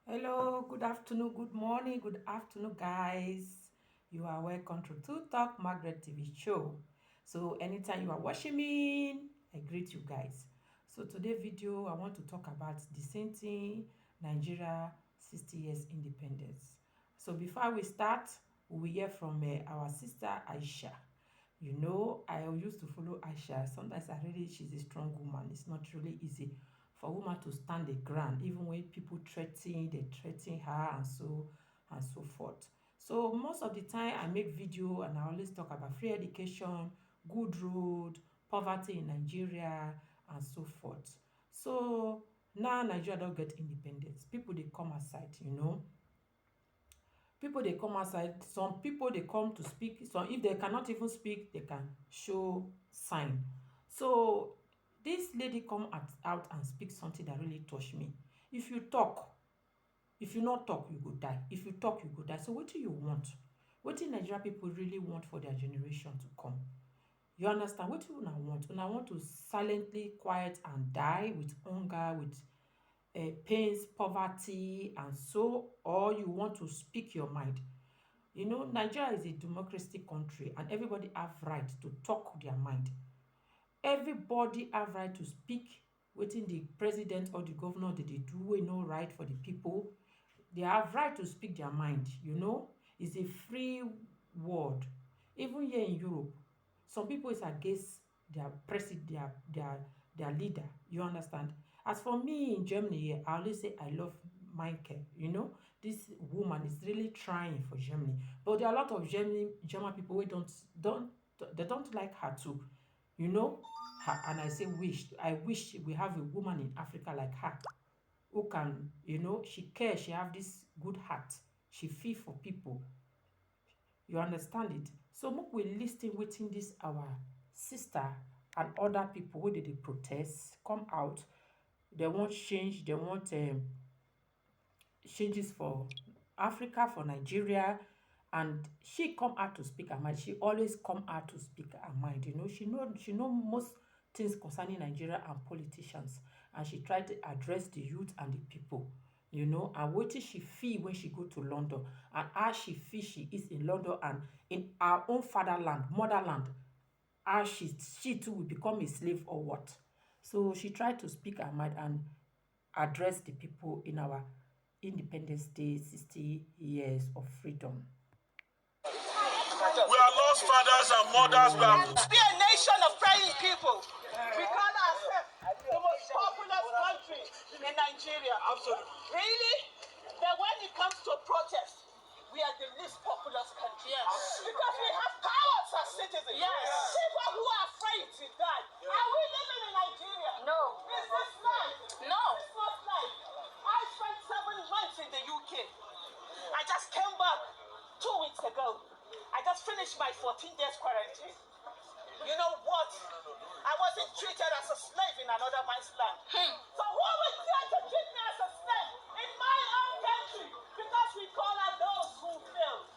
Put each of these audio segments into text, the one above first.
Hello, good afternoon, good morning, good afternoon, guys. You are welcome to Two Talk Margaret TV show. So, anytime you are watching me, I greet you guys. So, today video, I want to talk about the same thing, Nigeria 60 years independence. So, before we start, we will hear from our sister Aisha. You know, I used to follow Aisha. Sometimes she's a strong woman. It's not really easy for a woman to stand the ground, even when people they threaten her and so forth. So most of the time I make video and I always talk about free education, good road, poverty in Nigeria and so forth. So now Nigeria don't get independence. People they come aside, people dey come outside, some people dey come to speak, some if they cannot even speak they can show sign. So this lady come out and speak something that really touch me. If you talk, if you not talk you go die, if you talk you go die. So wetin you want, wetin Nigeria people really want for their generation to come? You understand wetin una want? Una want to silently quiet and die with hunger, with pains, poverty and so, or you want to speak your mind? You know, Nigeria is a democratic country and everybody have right to talk their mind. Everybody have right to speak wetin the president or the governor dey do wey no right for the people. They have right to speak their mind, you know. It's a free world. Even here in Europe, some people is against their president, their leader. You understand? As for me in Germany here, I always say I love Michael. You know, this woman is really trying for Germany. But there are a lot of German people who don't like her too. You know, and I say I wish we have a woman in Africa like her who can, she cares, she have this good heart, she feel for people. You understand it? So make we lis ten wetin dis our sister and other people wey dey protest come out. They want change, they want changes for Africa, for Nigeria, and she come out to speak her mind. She always come out to speak her mind. You know, she know most things concerning Nigeria and politicians, and she try to address the youth and the people. You know, and wetin she feel when she go to London, and how she feel she is in London and in our own fatherland, motherland, how she too will become a slave or what. So she tried to speak her mind and address the people in our Independence Day, 60 years of freedom. We are lost fathers and mothers. We are to be a nation of praying people. We call ourselves the most populous country in Nigeria. Absolutely. Really? But when it comes to protest, we are the least populous country. Yes. Because we have powers as citizens. Yes. People who are afraid to die. Yes. Are we living in Nigeria? No. Is this life? No. It's not life. I spent 7 months in the UK. I just came back 2 weeks ago. I just finished my 14 days quarantine. You know what? I wasn't treated as a slave in another man's land. So who was there to treat me as a slave in my own country? Because we call out those who failed.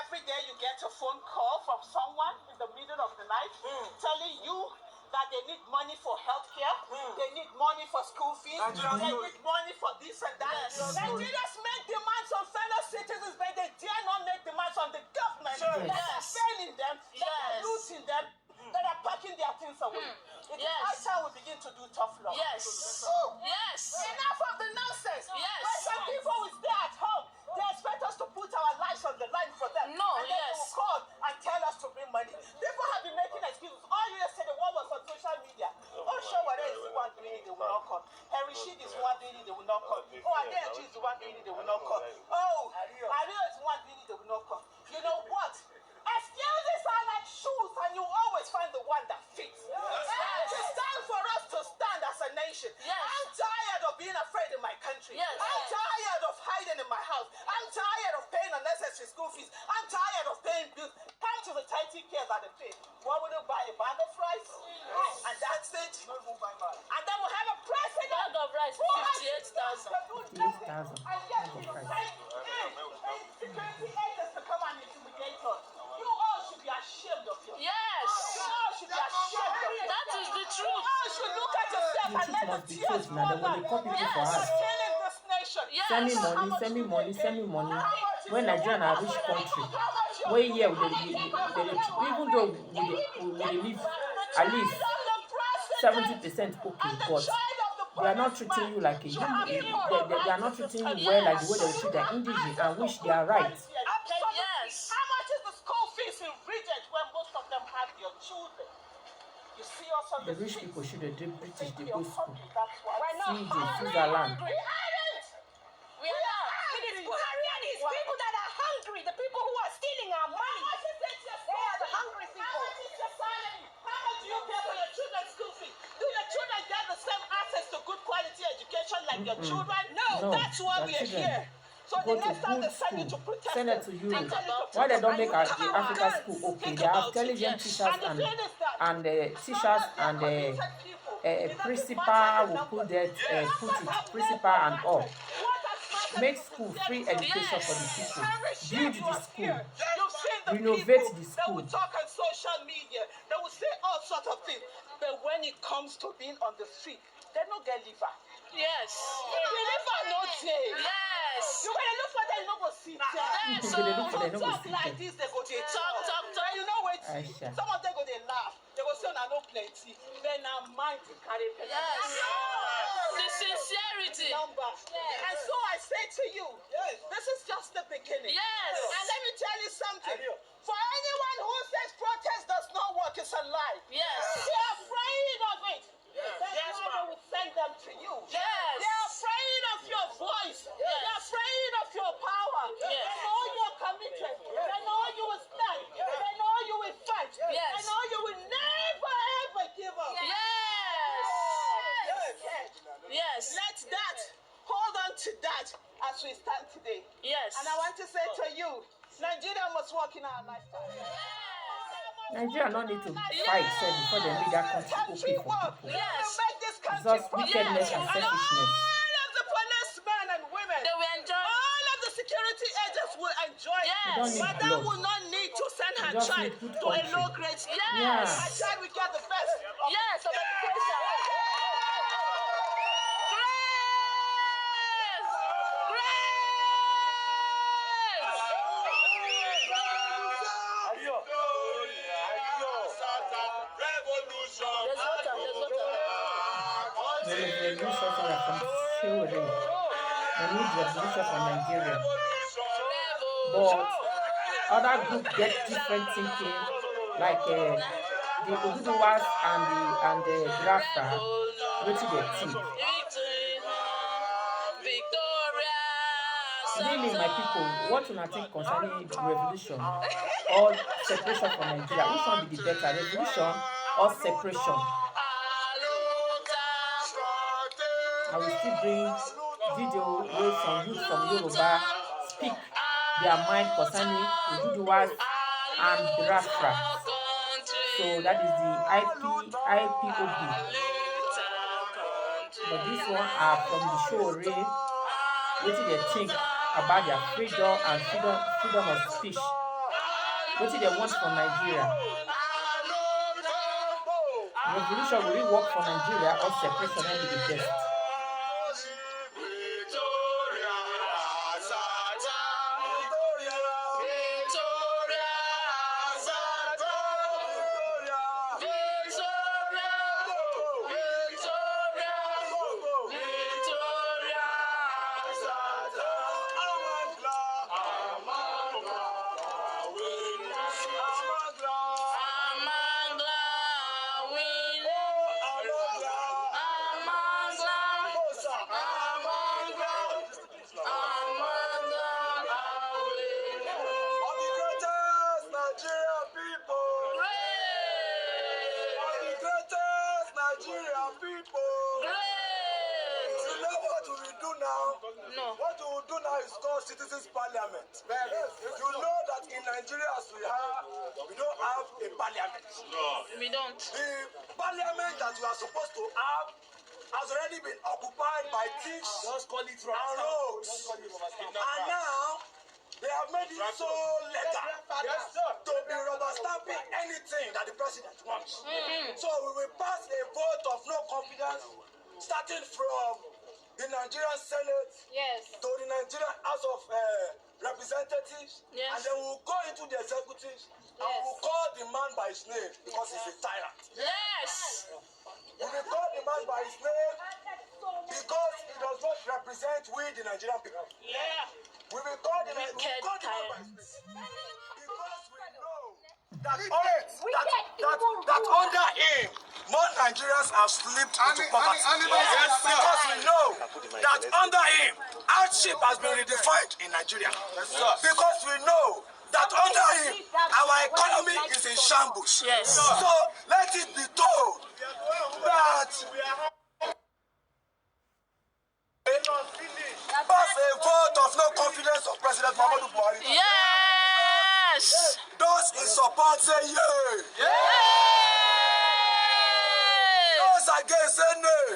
Every day you get a phone call from someone in the middle of the night telling you that they need money for healthcare, they need money for school fees, they need money for this and that. Nigerians make demands on fellow citizens, but they dare not make demands on the government that are failing them, that are looting them, that are packing their things away. It is high time we begin to do tough love. Yes. Enough of the nonsense. Yes. But some people will stay at home. They expect us to put our lives on the line for them. No, and then they will call and tell us to bring money. People have been making excuses. All yesterday, one was on social media. Oh, sure, what is the one doing it, they will not come. Henry Sheed is the one doing it, they will not come. Oh, Adeji is the one doing it, they will not come. Oh, Ario is the one doing it, they will not come. You know what? Excuses are like shoes, and you always find the one that fits. It's time for us to stand as a nation. I'm tired of being afraid in my country. I'm tired of hiding in my house. I'm tired of paying unnecessary school fees. I'm tired of paying bills. Come to the charity care that they pay. What would you buy? A bag of rice? And that's it. And then we'll have a president. Bag of rice, 58,000. 58,000 And yet bag we of rice. send security agents to come and intimidate us. You all should be ashamed of yourself. Yes. You all should be ashamed of yourself. That is the truth. You all should look at yourself and let must be told now. Then when they call people for house, Stealing this nation. send me So how money, much send me do they money, pay send me you? money. How much is When your Nigeria na work? rich country, How much your where food? here How much you go for even though we live the at child least of the president 70% okay, and the but child of the they are not treating policeman you like a should human. have equal They are rights not in this treating you country. well like the way So they you treat their have indigenous, access and to which they good are right. quality education. Yes. How much is the school fees in Bridget when most of them have your children? You see us on The the rich streets. people should they We British, think they we go are school. hungry, that's why. We're not Fiji, hungry. Switzerland. We aren't! We are not. It is Buhari and his people that are hungry. The people who are stealing our money. They are the hungry How people. much is your salary? How much do you pay for your children's school fees? Do your children get the same access to good quality education like your children? No, That's why their we are children here. So go the to next time good they send you to school, protest send it to them, Europe. tell you to Why they protest don't them. make And you the come out Africa with school guns. okay? Think They have about it. intelligent Yes. teachers And the thing is that and it's teachers not that and they're committed people. a It's that the principal mindset is will not put good. that put Numbers it have principal never and all. mattered. What has mattered Make is the school free sincerity of education people. for the people. Every Build shame you the are school. here. You've seen the Renovate people the that will school. talk on social media. They will say all sorts of things. But when it comes to being on the street, they don't get liver. Yes. The liver no day. Yes. You gotta look for them, you no go sit there. Yes. They dey look for To them, no go talk sit like there. this, they go dey Talk. And you know what? Aisha. Some of them go they laugh. They go say na no plenty. Then now mind to carry plenty. Yes. The sincerity. Number. And so I say to you, this is just the beginning. Yes. And let me tell you something. For anyone who says protest does not work, it's a lie. Yes. They are afraid of it. That's why they will send them to you. Yes. They are afraid of your voice. They are afraid of your power. Yes. They know you're committed. They know you will stand. They know you will fight. Yes. They know you will never ever give up. Yes. Yes. Let that, hold on to that as we stand today. Yes. And I want to say to you, Nigeria must work in our lifetime. Nigeria no need to fight before they make that country okay for people. Yes. Make this It's country just wickedness and And selfishness. all of the policemen and women, They will enjoy. all of the security agents will enjoy Yes. it. You don't need Mother blood. will not need to send her You just child need good to a country. low-grade school. Yes. My child will get the best. Yes. Of education. There is revolution from Theory. They need revolution from Nigeria. But other groups get different thinking, like the Oduduwas and the Biafra. What do they think? Really, my people, what do you think concerning revolution or separation from Nigeria? Which one be the better, revolution or separation? I will still bring video where some youth from Yoruba speak their mind concerning Oduduwas and Biafra. So that is the IPOB. But this one are from the Shore. What do they think about their freedom and freedom of speech? What do they want from Nigeria? Revolution will it work for Nigeria or separation will be the best? What we will do now is called Citizens Parliament. You know that in Nigeria as we don't have a parliament. No, we don't. The parliament that we are supposed to have has already been occupied by thieves and rogues. And now they have made it so legal to be rubber stamping anything that the president wants. So we will pass a vote of no confidence starting from the Nigerian Senate Yes. to the Nigerian House of Representatives, Yes. and then we'll go into the executives, and Yes. we'll call the man by his name because he's a tyrant. Yes. We will call the man by his name because he does not represent we, the Nigerian people. Yeah. We will call the man by his name because we know that, that under him, more Nigerians have slipped into poverty. Yes, because we know that under him, hardship has been redefined in Nigeria. Because we know that under him, our economy is in shambles. Yes. So let it be told that pass a vote of no confidence of President Muhammadu Buhari. Yes. Those in support say yay. Yay. Those against say nay.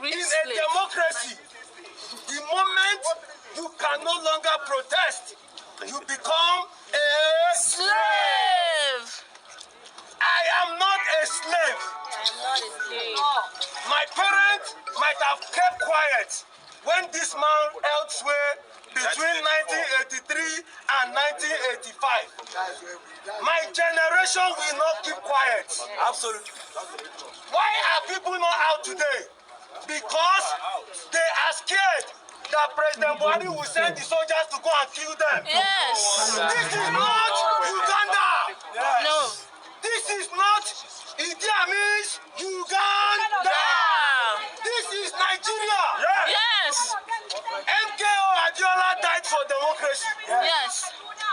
In a democracy, the moment you can no longer protest, you become a Slave. I am not a slave. I'm not a slave. My parents might have kept quiet when this man held sway between 1983 and 1985. My generation will not keep quiet. Absolutely. Why are people not out today? Because they are scared that President Buhari will send the soldiers to go and kill them. Yes. This is not Uganda. No. This is not Idi Amin's Uganda. This is Nigeria. Yes. MKO Abiola died for democracy. Yes.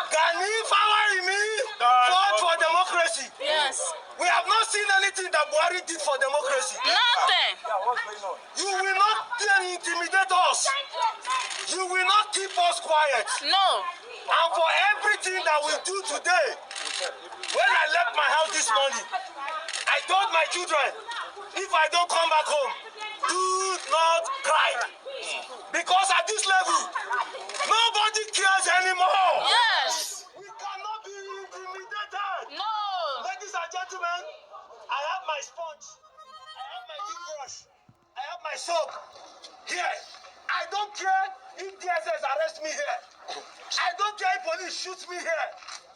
Gani Fawehinmi fought for democracy. Yes. We have not seen anything that Buhari did for democracy. Nothing. You will not intimidate us. You will not keep us quiet. No. And for everything that we do today, when I left my house this morning, I told my children, if I don't come back home, do not cry. Because at this level, nobody cares anymore. Yes. We cannot be intimidated. No. Ladies and gentlemen, I have my sponge, I have my toothbrush, I have my soap here. I don't care if DSS arrest me here. I don't care if police shoots me here.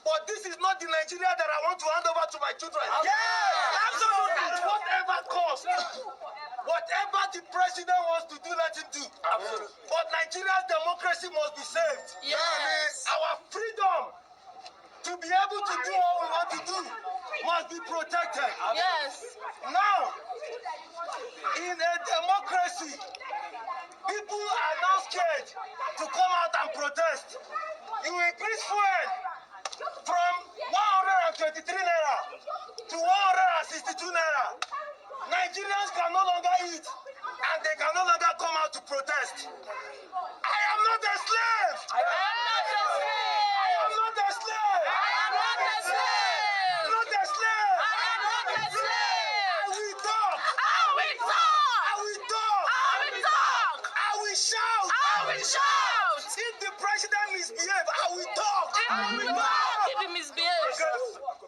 But this is not the Nigeria that I want to hand over to my children. Yeah, absolutely. Whatever cost, whatever the president wants to do, let him do. Absolutely. But Nigeria's democracy must be saved. Yes. Our freedom to be able to do what we want to do must be protected. Yes. Now, in a democracy, people are now scared to come out and protest. You increase fuel from 123 naira to 162 naira. Nigerians can no longer eat and they can no longer come out to protest. I am not a slave. I am not a slave. I am not a slave. I am not a slave. I'm not a slave. I am not a slave. I will talk. I will talk. I will talk. I will talk. I will shout. I will shout. If the president misbehave, I will talk. I will talk. If he misbehaves.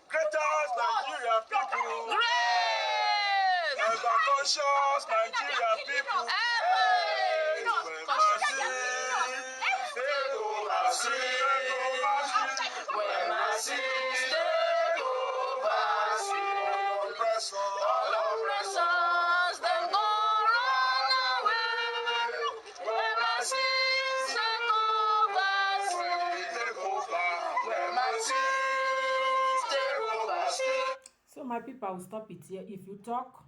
Greatest Nigerian people. Great. Ever conscious Nigerian people. When my sins take over, all oppressors, them go run away. When my sins take over, when my sins take over. So my people, I will stop it here. If you talk,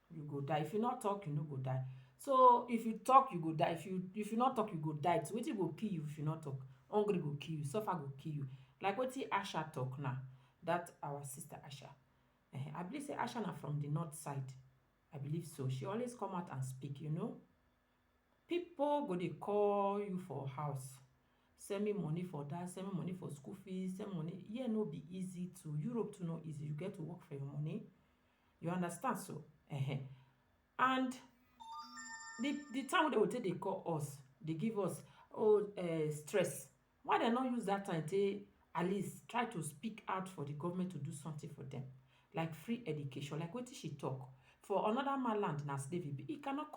you go die. If you not talk, you no go die. So if you talk, you go die. If you not talk, you go die. So wetin go kill you if you not talk? Hungry go kill you, suffer go kill you. Like wetin Asha talk now, that our sister Asha. I believe say Asha na from the north side. I believe so. She always come out and speak, you know. People go dey call you for house. Send me money for that, send me money for school fees, send money. Here no be easy to. Europe too no easy. You get to work for your money. You understand so? And the time they will take they call us, they give us stress. Why they not use that time to at least try to speak out for the government to do something for them? like free education, like wetin she talk. For another man land na slave e be. You cannot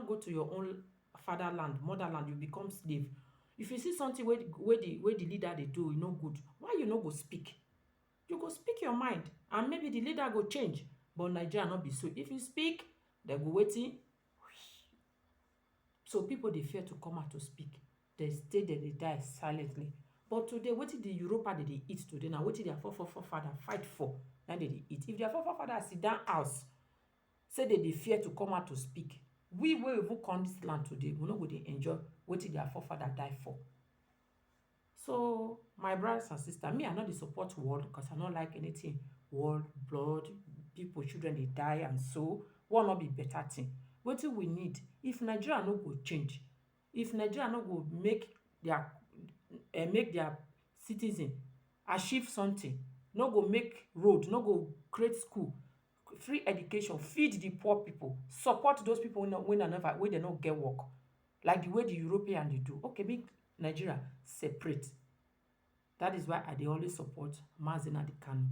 go to your own fatherland, motherland, you become slave. If you see something wey the leader dey do e no good, why you no go speak? You go speak your mind and maybe the leader go change. But Nigeria no be so. If you speak, dem go wetin? So people dey fear to come out to speak. They stay there, dey die silently. But today, wetin the Europa dey eat today na wetin their forefather fight for, na dem dey eat. If their forefather sit down house say they dey fear to come out to speak, we wey even come this land today, we no go dey enjoy wetin their forefather die for. So my brothers and sisters, me I no dey support war because I no like anything war, blood, people, children dey die, and so war no be better thing. Wetin we need, if Nigeria no go change, if Nigeria no go make their citizen achieve something, no go make road, no go create school, free education, feed the poor people, support those people wey they no get work, like the way the European dey do. Okay, make Nigeria separate. That is why I dey always support Mazi Nnamdi Kanu.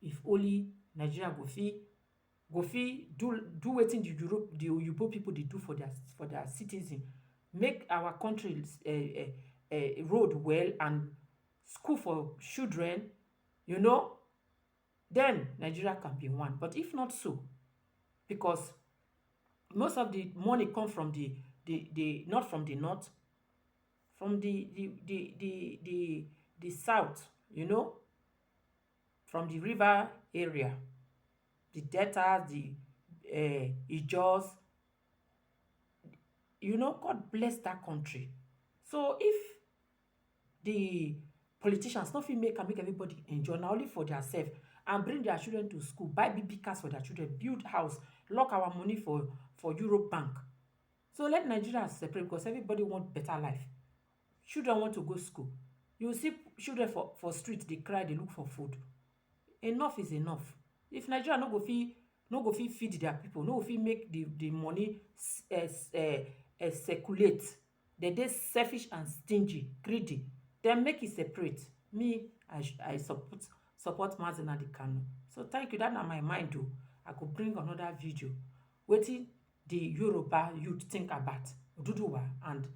If only Nigeria go fit do wetin the Oyibo people dey do for their citizen, make our country road well and school for children, you know, then Nigeria can be one. But if not so, because most of the money come from not from the north, from the south, you know, from the river area, the deltas, the Ijaws, you know, God bless that country. So if the politicians no fit make everybody enjoy, na only for theirself, and bring their children to school, buy big cars for their children, build house, lock our money for Euro Bank. So let Nigeria separate, because everybody want better life. Children want to go school. You see children for street, they cry, they look for food. Enough is enough. If Nigeria no go fit feed their people, no go fit make the money circulate, they selfish and stingy, greedy, then make it separate. Me, I support Mazi Nnamdi Kanu. So thank you. That na my mind o. I could bring another video. Wetin the Yoruba youth think about Oduduwa and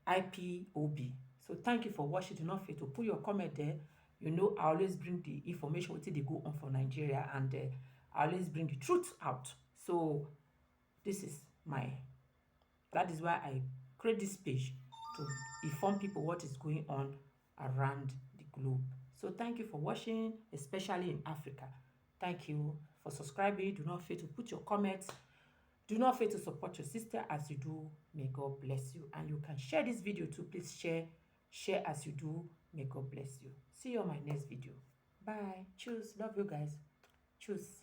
IPOB. So thank you for watching. Do not forget to put your comment there. You know, I always bring the information wetin dey go on for Nigeria, and I always bring the truth out. So that is why I create this page, to inform people what is going on around the globe. So thank you for watching, especially in Africa. Thank you for subscribing. Do not forget to put your comments. Do not forget to support your sister as you do. May God bless you. And you can share this video too. Please share as you do. May God bless you. See you on my next video. Bye. Choose. Love you guys. Choose.